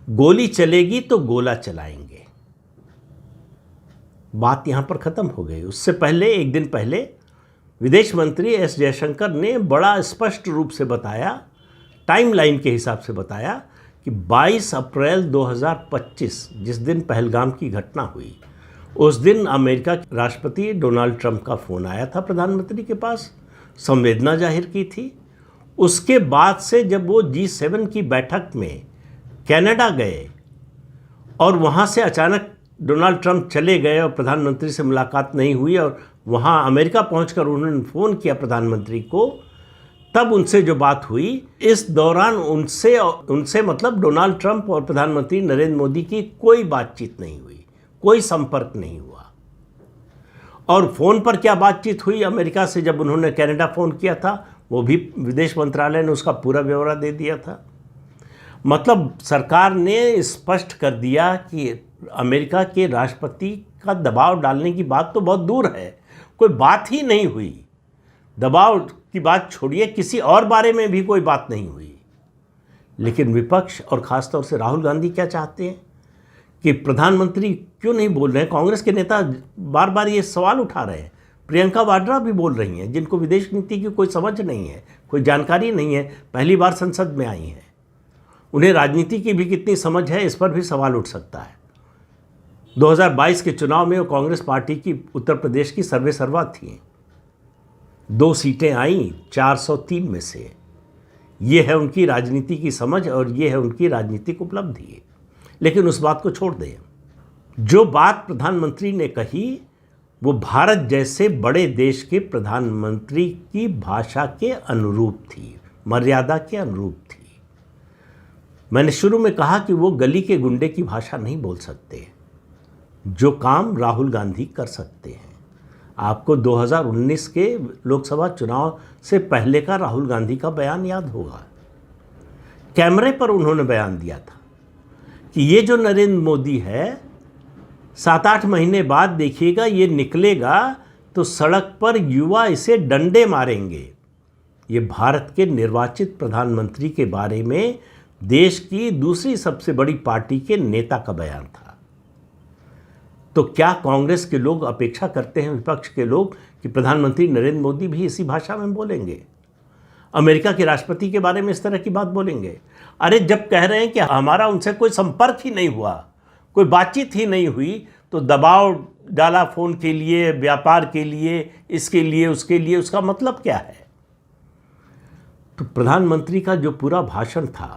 गोली चलेगी तो गोला चलाएंगे। बात यहां पर खत्म हो गई। उससे पहले, एक दिन पहले, विदेश मंत्री एस जयशंकर ने बड़ा स्पष्ट रूप से बताया, टाइमलाइन के हिसाब से बताया कि 22 अप्रैल 2025 जिस दिन पहलगाम की घटना हुई, उस दिन अमेरिका के राष्ट्रपति डोनाल्ड ट्रंप का फ़ोन आया था प्रधानमंत्री के पास, संवेदना जाहिर की थी। उसके बाद से जब वो G7 की बैठक में कनाडा गए और वहाँ से अचानक डोनाल्ड ट्रंप चले गए और प्रधानमंत्री से मुलाकात नहीं हुई, और वहाँ अमेरिका पहुंचकर उन्होंने फ़ोन किया प्रधानमंत्री को, तब उनसे जो बात हुई, इस दौरान उनसे मतलब डोनाल्ड ट्रंप और प्रधानमंत्री नरेंद्र मोदी की कोई बातचीत नहीं हुई, कोई संपर्क नहीं हुआ। और फ़ोन पर क्या बातचीत हुई अमेरिका से जब उन्होंने कनाडा फ़ोन किया था, वो भी विदेश मंत्रालय ने उसका पूरा ब्यौरा दे दिया था। मतलब सरकार ने स्पष्ट कर दिया कि अमेरिका के राष्ट्रपति का दबाव डालने की बात तो बहुत दूर है, कोई बात ही नहीं हुई। दबाव की बात छोड़िए, किसी और बारे में भी कोई बात नहीं हुई। लेकिन विपक्ष और ख़ासतौर से राहुल गांधी क्या चाहते हैं कि प्रधानमंत्री क्यों नहीं बोल रहे हैं। कांग्रेस के नेता बार बार ये सवाल उठा रहे हैं, प्रियंका वाड्रा भी बोल रही हैं, जिनको विदेश नीति की कोई समझ नहीं है, कोई जानकारी नहीं है, पहली बार संसद में आई हैं। उन्हें राजनीति की भी कितनी समझ है, इस पर भी सवाल उठ सकता है। 2022 के चुनाव में वो कांग्रेस पार्टी की उत्तर प्रदेश की सर्वेसर्वा थी, 2 सीटें आईं 403 में से। ये है उनकी राजनीति की समझ और ये है उनकी राजनीतिक उपलब्धि। लेकिन उस बात को छोड़ दें। जो बात प्रधानमंत्री ने कही वो भारत जैसे बड़े देश के प्रधानमंत्री की भाषा के अनुरूप थी, मर्यादा के अनुरूप थी। मैंने शुरू में कहा कि वो गली के गुंडे की भाषा नहीं बोल सकते, जो काम राहुल गांधी कर सकते हैं। आपको 2019 के लोकसभा चुनाव से पहले का राहुल गांधी का बयान याद होगा। कैमरे पर उन्होंने बयान दिया था कि ये जो नरेंद्र मोदी है, 7-8 महीने बाद देखिएगा ये निकलेगा तो सड़क पर युवा इसे डंडे मारेंगे। ये भारत के निर्वाचित प्रधानमंत्री के बारे में देश की दूसरी सबसे बड़ी पार्टी के नेता का बयान था। तो क्या कांग्रेस के लोग अपेक्षा करते हैं, विपक्ष के लोग, कि प्रधानमंत्री नरेंद्र मोदी भी इसी भाषा में बोलेंगे, अमेरिका के राष्ट्रपति के बारे में इस तरह की बात बोलेंगे? अरे जब कह रहे हैं कि हमारा उनसे कोई संपर्क ही नहीं हुआ, कोई बातचीत ही नहीं हुई, तो दबाव डाला फ़ोन के लिए, व्यापार के लिए, इसके लिए, उसके लिए, उसका मतलब क्या है? तो प्रधानमंत्री का जो पूरा भाषण था